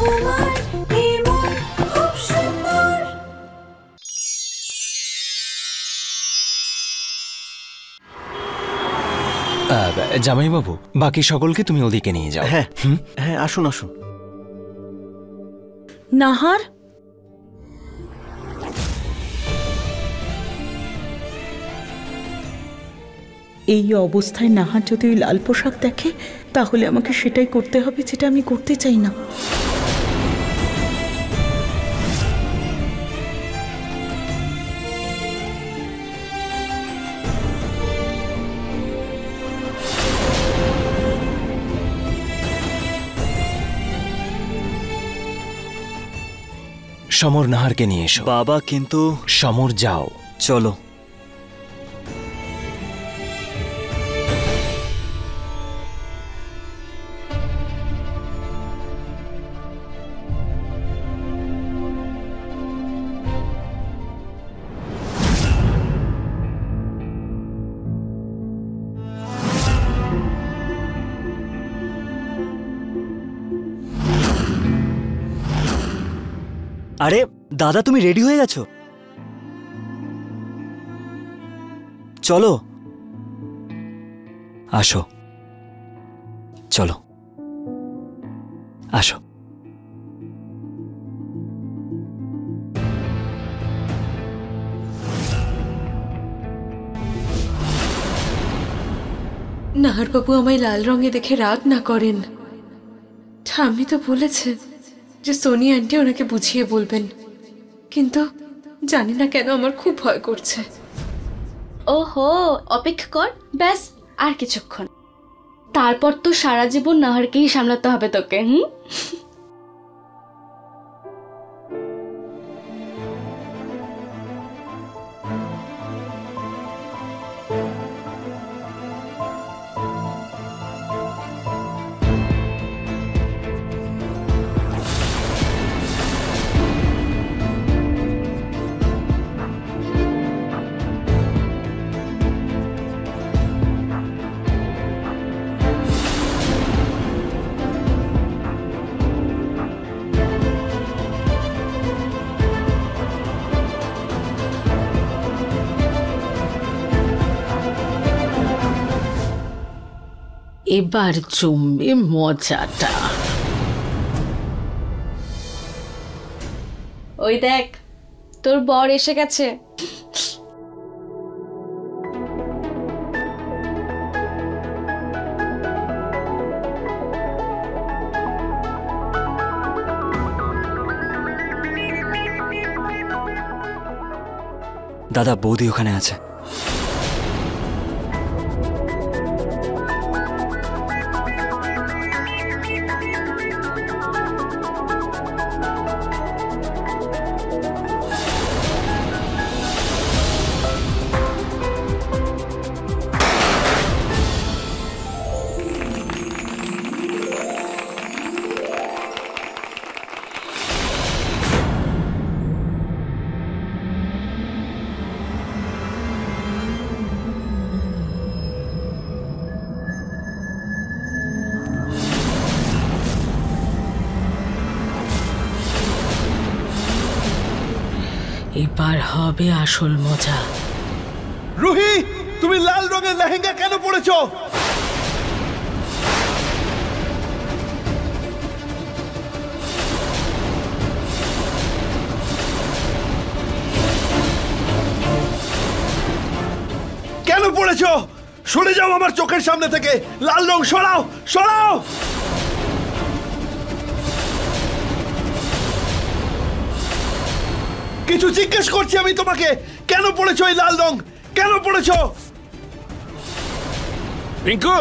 তোমার এই মন খুব সুন্দর। জামাইবাবু, বাকি সকলকে তুমি ওদিকে নিয়ে যাও। হ্যাঁ হ্যাঁ, আসুন আসুন। নাহার, এই অবস্থায় নাহার যদি ওই লাল পোশাক দেখে, তাহলে আমাকে সেটাই করতে হবে যেটা আমি করতে চাই না। সমর, নাহারকে নিয়ে এসো। বাবা, কিন্তু সমর, যাও। চলো। আরে দাদা, তুমি রেডি হয়ে গেছো? চলো, আসো, চলো, আসো। নাহারবাবু আমায় লাল রঙে দেখে রাগ না করেন। ঠাম্মি তো বলেছেন যে সোনি আন্টি ওনাকে বুঝিয়ে বলবেন, কিন্তু জানি না কেন আমার খুব ভয় করছে। ওহো, অপেক্ষা কর, ব্যাস আর কিছুক্ষণ, তারপর তো সারা জীবন নাহারকেই সামলাতে হবে তোকে। এবার জমবে মজাটা। ওই দেখ, তোর বর এসে গেছে। দাদা, বৌদি ওখানে আছে। এবার হবে আসল মজা। রুহি, তুমি লাল রঙের লেহেঙ্গা কেন পরেছো? কেন পরেছো? সরে যাও আমার চোখের সামনে থেকে। লাল রং সরাও, সরাও। কিছু জিজ্ঞেস করছি আমি তোমাকে, কেন পড়েছো এই লাল রং? কেন পড়েছো? রিঙ্কু,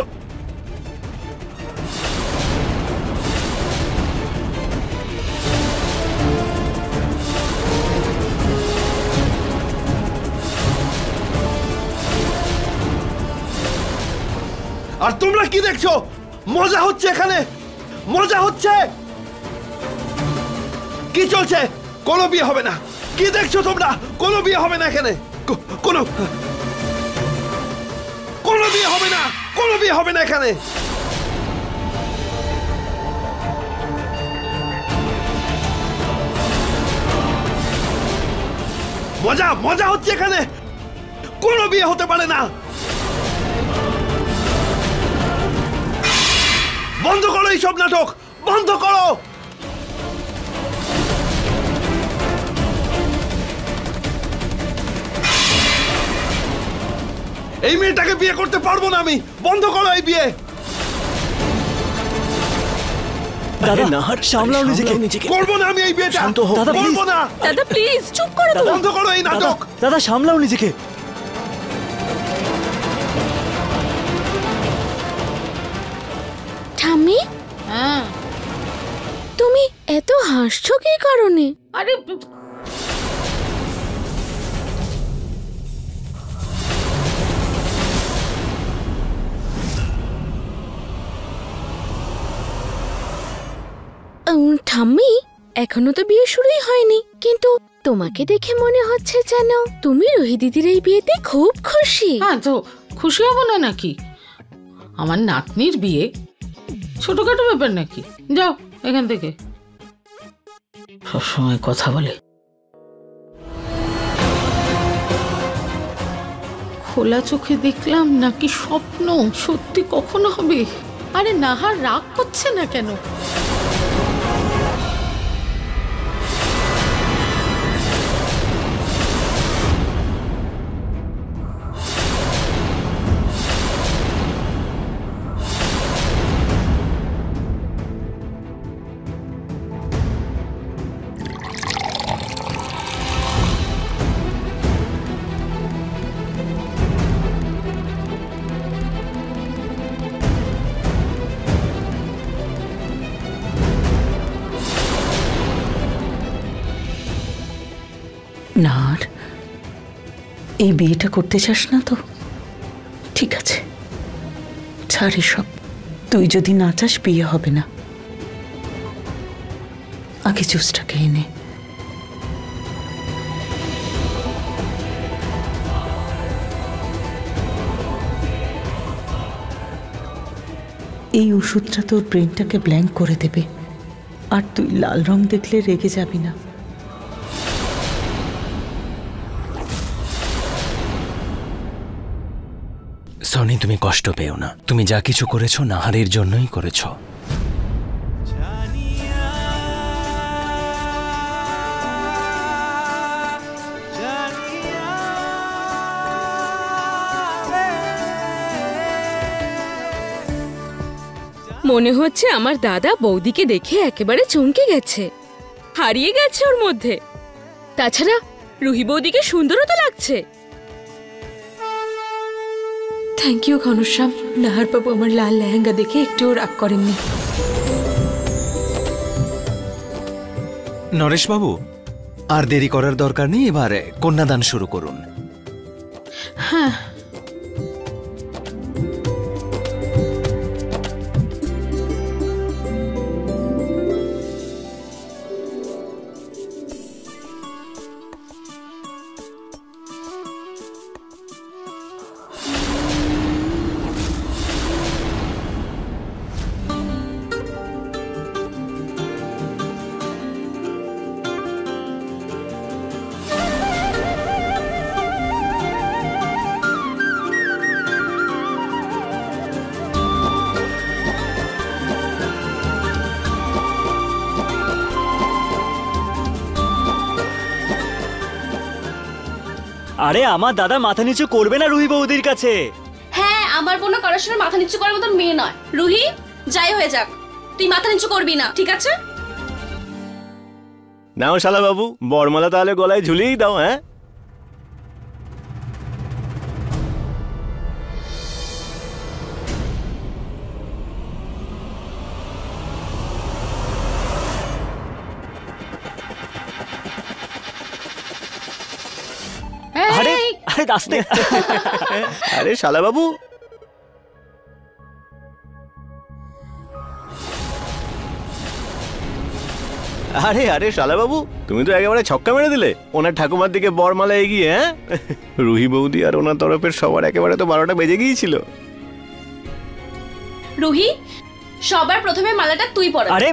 আর তোমরা কি দেখছো? মজা হচ্ছে এখানে, মজা হচ্ছে। কি চলছে? কোনো বিয়ে হবে না। কি দেখছো তোমরা? কোনো বিয়ে হবে না এখানে। কোনো বিয়ে হবে না, কোনো বিয়ে হবে না এখানে। মজা মজা হচ্ছে এখানে। কোনো বিয়ে হতে পারে না। বন্ধ করো এইসব নাটক, বন্ধ করো। এই মেয়েটাকে বিয়ে করতে পারবো না আমি। বন্ধ করো এই বিয়ে। দাদা নাহার সামলাও নিজেকে। করবো না আমি এই বিয়েটা। দাদা, করবো না। দাদা প্লিজ চুপ করো তো। বন্ধ করো এই নাটক। দাদা সামলাও নিজেকে। ঠাম্মি, তুমি এত হাসছো কি কারণে? আরে ঠাম্মি, এখনো তো বিয়ে শুরুই হয়নি, কিন্তু তোমাকে দেখে মনে হচ্ছে যেন তুমি রুহি দিদির এই বিয়েতে খুব খুশি। হ্যাঁ তো খুশি হব না নাকি? আমার নাতনির বিয়ে ছোটখাটো ব্যাপার নাকি? যাও এখান থেকে। সবসময় কথা বলে। খোলা চোখে দেখলাম নাকি স্বপ্ন সত্যি কখনো হবে? আরে নাহার রাগ করছে না কেন? নার, এই বিয়েটা করতে চাস না তো ঠিক আছে, ছাড় এসব। তুই যদি না চাস বিয়ে হবে না। আগে জুসটাকে এনে। এই ওষুধটা তোর ব্রেনটাকে ব্ল্যাঙ্ক করে দেবে, আর তুই লাল রং দেখলে রেগে যাবি না। সনি, তুমি কষ্ট পেও না। তুমি যা কিছু করেছো নাহারের জন্যই করেছো। মনে হচ্ছে আমার দাদা বৌদিকে দেখে একেবারে চমকে গেছে, হারিয়ে গেছে ওর মধ্যে। তাছাড়া রুহি বৌদিকে সুন্দরও তো লাগছে। Thank you Ghanshyam. নাহার বাবু আমার লাল লেহেঙ্গা দেখে একটুও রাগ করেননি। নরেশ বাবু, আর দেরি করার দরকার নেই, এবারে কন্যাদান শুরু করুন। হ্যাঁ, আরে আমার দাদা মাথা নিচু করবে না রুহি বৌদির কাছে। হ্যাঁ, আমার বোন কারোর সামনে মাথা নিচু করার মতন মেয়ে নয়। রুহি, যাই হয়ে যাক, তুই মাথা নিচু করবি না, ঠিক আছে? নাও শালা বাবু, বরমালা তাহলে গলায় ঝুলিয়েই দাও। হ্যাঁ, আরে আরে আস্তে। আরে শালা বাবু, আরে আরে শালা বাবু, তুমি তো একেবারে ছক্কা মেরে দিলে ওনার ঠাকুমার দিকে বরমালা এগিয়ে। হ্যাঁ, রুহি বৌদি আর ওনার তরফের সবার একেবারে তো 12টা বেজে গিয়েছিল। রুহি, সবার প্রথমে মালাটা তুই পরা। আরে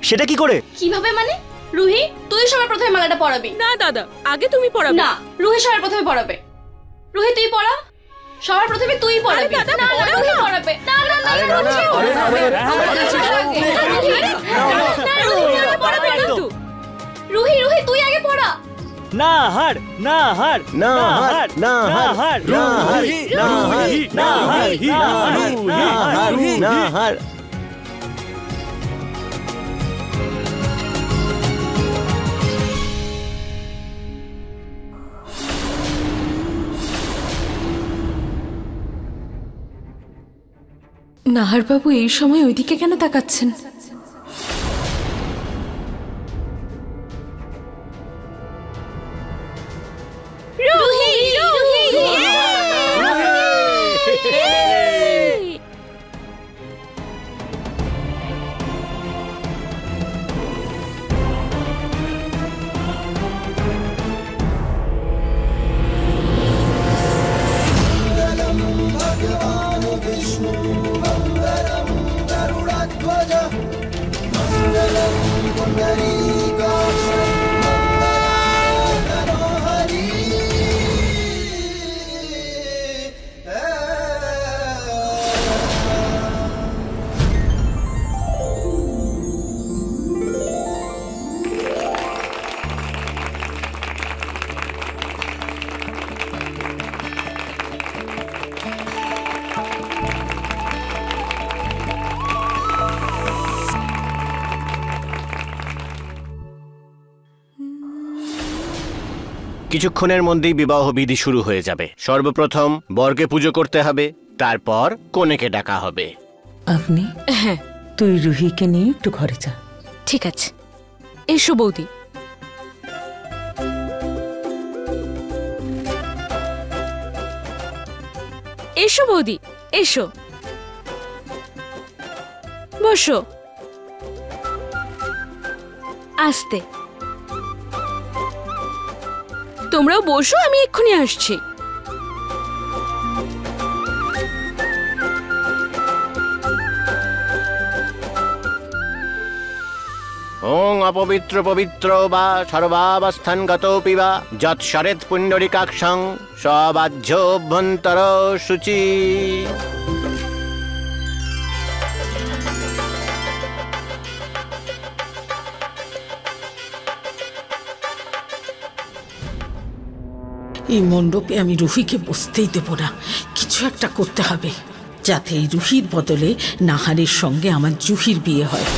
সেটা কি করে? কিভাবে মানে? রুহি তুই সবার প্রথমে মালাটা পরাবি। না দাদা, আগে তুমি পড়াবে। না, রুহি সবার প্রথমে পরাবে। রুহি তুই পড়া, সবার প্রথমে তুই পরাবি। দাদা, না না, রুহি পরাবে। না না না, রুহি রুহি তুই আগে পড়া। না হার না হার না হার না হার না হার না হার না হার না হার না হার। নাহার বাবু এই সময় ওইদিকে কেন তাকাচ্ছেন? রুহি রুহি কিছুক্ষণের মধ্যেই বিবাহ বিধি শুরু হয়ে যাবে। সর্বপ্রথম বরকে পুজো করতে হবে, তারপর কনেকে ডাকা হবে। আপনি হ্যাঁ তুই রুহিকে নিয়ে একটু ঘরে যা। ঠিক আছে, এসো বৌদি। এসো বৌদি, এসো, বসো। আস্তে, তোমরাও বসো, আমি এক্ষুনি আসছি। ওং অপবিত্র পবিত্র বা সর্বাবস্থানগতোপি বা যৎসরেৎ পুণ্ডরিকাক্ষং সবাহ্যোভ্যন্তর শুচি। এই মণ্ডপে আমি রুহিকে বসতেই দেব না। কিছু একটা করতে হবে যাতে এই রুহির বদলে নাহারের সঙ্গে আমার জুহির বিয়ে হয়।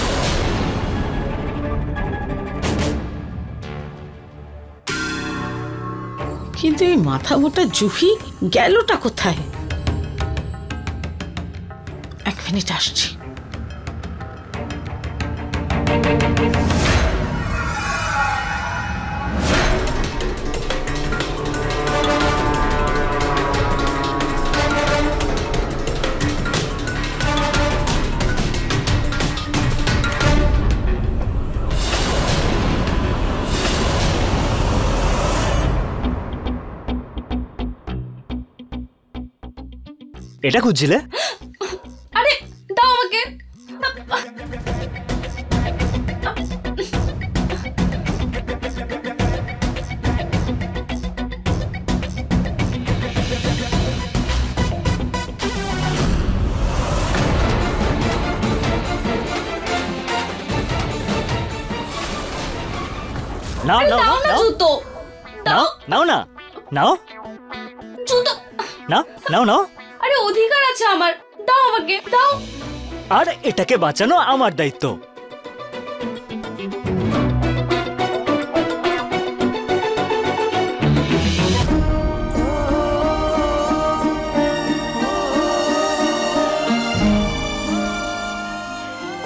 কিন্তু এই মাথা মোটা জুহি গেলটা কোথায়? এক মিনিট আসছি। এটা খুঁজছিলে? আরে দাও আমাকে। নাও নাও দাও না নাও জুতো, নাও নাও না নাও জুতো। নাও নাও নাও। আরে অধিকার আছে আমার, দাও আমাকে, দাও। আর এটাকে বাঁচানো আমার দায়িত্ব।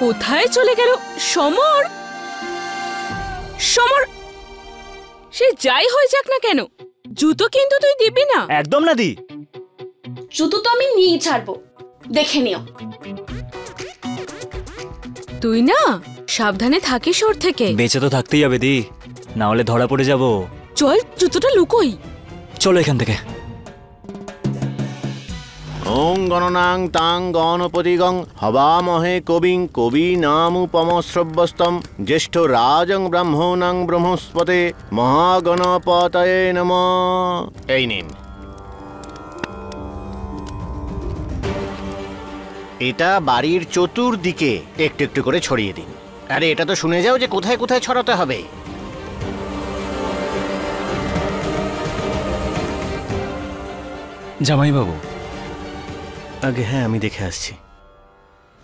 কোথায় চলে গেল সমর? সমর, সে যাই হয়ে যাক না কেন, জুতো কিন্তু তুই দিবি না। একদম না দি। জুতো তো আমি নিয়েই ছাড়বো, দেখে নিও। তুই না সাবধানে থাকিস ওর থেকে। বেঁচে তো থাকতেই হবে দি, না হলে ধরা পড়ে যাব। চল জুতোটা লুকোই। চলো এখান থেকে। ওং গণনাং তাং গণপতিগং হবামহে কবিং কবীনামুপমশ্রবস্তম জ্যেষ্ঠ রাজং ব্রহ্মণং ব্রহ্মস্পতে মহাগণপতয়ে নমঃ। এই নিন। এটা বাড়ির চতুর্দিকে একটু একটু করে ছড়িয়ে দিন। আরে এটা তো শুনে যাও যে কোথায় কোথায় ছড়াতে হবে। জামাইবাবু, আগে হ্যাঁ, আমি দেখে আসছি।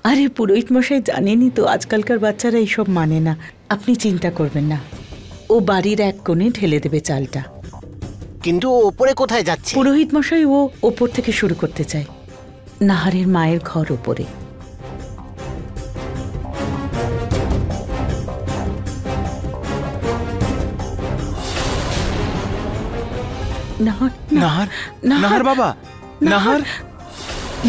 আরে পুরোহিত মশাই জানেনই তো আজকালকার বাচ্চারা এইসব মানে না। আপনি চিন্তা করবেন না, ও বাড়ির এক কোণে ঢেলে দেবে চালটা। কিন্তু ও ওপরে কোথায় যাচ্ছে? পুরোহিত মশাই ও ওপর থেকে শুরু করতে চায়, নাহারের মায়ের ঘর ওপরে। নাহার নাহার, নাহার বাবা, নাহার।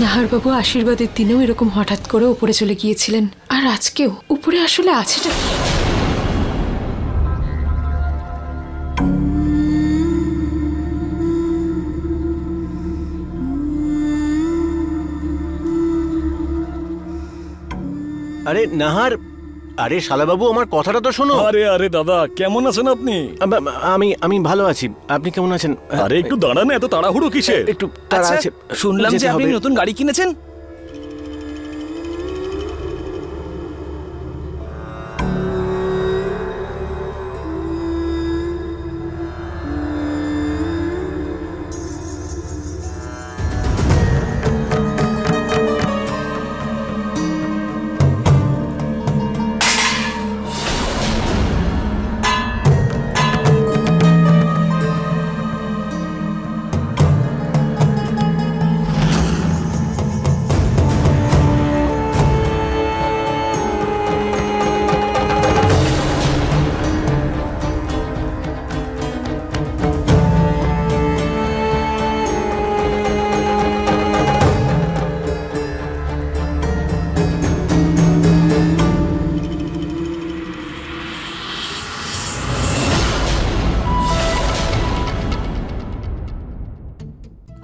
নাহার বাবু আশীর্বাদের দিনেও এরকম হঠাৎ করে উপরে চলে গিয়েছিলেন, আর আজকেও উপরে আসলে আছেটা কি? আরে নাহার, আরে শালাবাবু আমার কথাটা তো শোনো। আরে আরে দাদা, কেমন আছেন আপনি? আমি আমি ভালো আছি, আপনি কেমন আছেন? আরে একটু দাঁড়ান, এত তাড়াহুড়ো কিসের? একটু তাড়া আছে। শুনলাম যে আপনি নতুন গাড়ি কিনেছেন।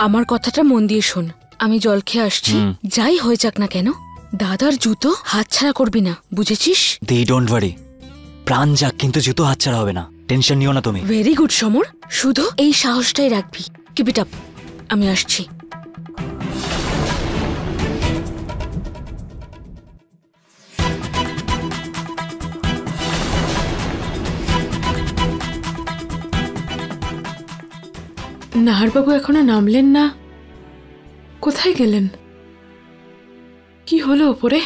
আমার কথাটা মন দিয়ে শোন, আমি জল খেয়ে আসছি। যাই হয়ে যাক না কেন, দাদার জুতো হাতছাড়া করবি না, বুঝেছিস? দে ডোন্ট ওয়ারি, প্রাণ যাক কিন্তু জুতো হাতছাড়া হবে না, টেনশন নিও না তুমি। ভেরি গুড সমর, শুধু এই সাহসটাই রাখবি। কিপ ইট আপ, আমি আসছি। নাহারবাবু এখনো নামলেন না, কোথায় গেলেন? কি হলো ওপরে?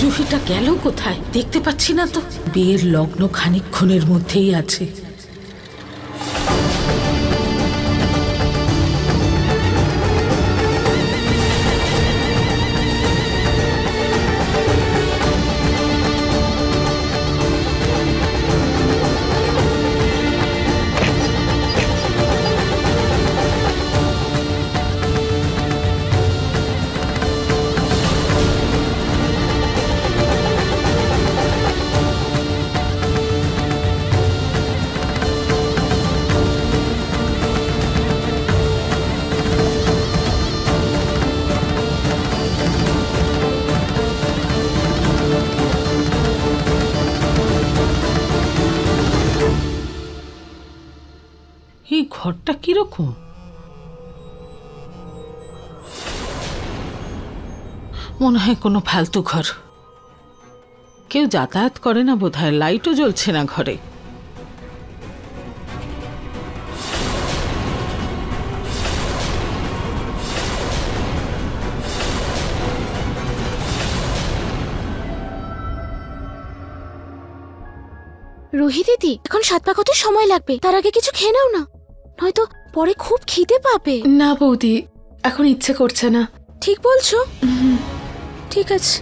জুহিটা গেল কোথায় দেখতে পাচ্ছি না তো। বিয়ের লগ্ন খানিকক্ষণের মধ্যেই আছে। এই ঘরটা কিরকম? মনে হয় কোনো ফালতু ঘর, কেউ যাতায়াত করে না বোধহয়। লাইটও জ্বলছে না ঘরে। রুহি দিদি, এখন 7 পা কত সময় লাগবে, তার আগে কিছু খেয়ে নাও না, নয়তো পরে খুব খিদে পাবে। না বৌদি, এখন ইচ্ছে করছে না। ঠিক বলছো, ঠিক আছে।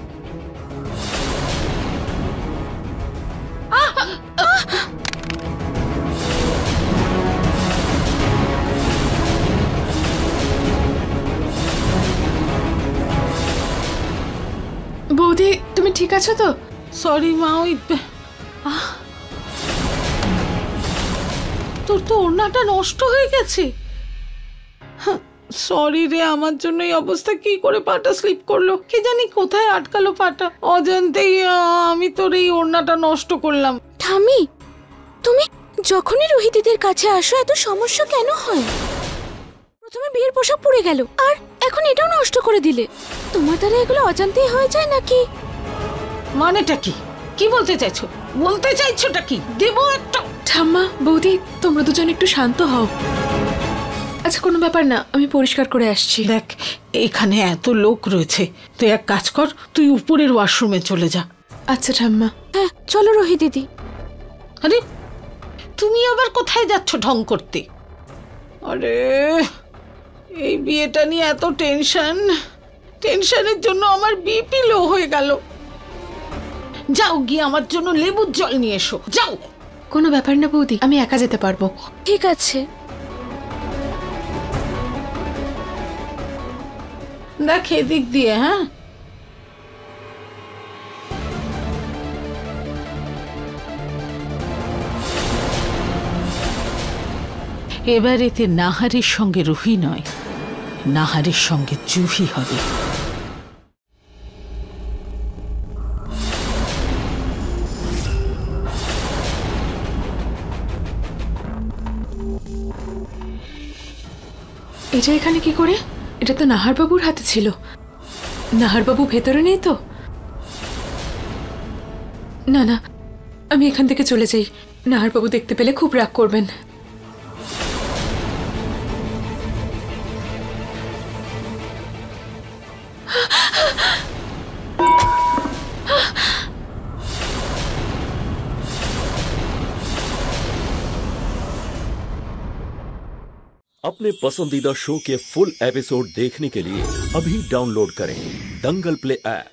ঠিক আছে তো? সরি মা, ওই তোর তো ওড়নাটা নষ্ট হয়ে গেছে। সরি রে, আমার জন্য এই অবস্থা। কি করে পাটা স্লিপ করলো কি জানি, কোথায় আটকালো পাটা, অজান্তেই আমি তোর এই ওড়নাটা নষ্ট করলাম। ঠামি, তুমি যখনই রুহি দিদির কাছে আসো এত সমস্যা কেন হয়? প্রথমে বিয়ের পোশাক পুড়ে গেল, আর এখন এটাও নষ্ট করে দিলে। তোমার দ্বারা এগুলো অজান্তেই হয়ে যায় নাকি? মানেটা কি? কি বলতে চাইছো? বলতে চাইছোটা কি? দেবো একটা। ঠাম্মা, বৌদি, তোমরা দুজন একটু শান্ত হও। আচ্ছা, কোনো ব্যাপার না, আমি পরিষ্কার করে আসছি। দেখ, এখানে এত লোক রয়েছে, তুই এক কাজ কর, তুই উপরের ওয়াশরুমে চলে যা। আচ্ছা ঠাম্মা। হ্যাঁ চলো রুহি দিদি। আরে তুমি আবার কোথায় যাচ্ছ ঢং করতে? আরে এই বিয়েটা নিয়ে এত টেনশনের জন্য আমার বিপি লো হয়ে গেল। যাও গিয়ে আমার জন্য লেবুর জল নিয়ে এসো, যাও। কোনো ব্যাপার না বৌদি, আমি একা যেতে পারবো। ঠিক আছে। দেখ এদিক দিয়ে। হ্যাঁ, এবার এতে নাহারের সঙ্গে রুহি নয়, নাহারের সঙ্গে জুহি হবে। এটা এখানে কি করে? এটা তো নাহারবাবুর হাতে ছিল। নাহারবাবু ভেতরে নেই তো? না না, আমি এখান থেকে চলে যাই। নাহারবাবু দেখতে পেলে খুব রাগ করবেন। अपने पसंदीदा शो के फुल एपिसोड देखने के लिए अभी डाउनलोड करें दंगल प्ले ऐप।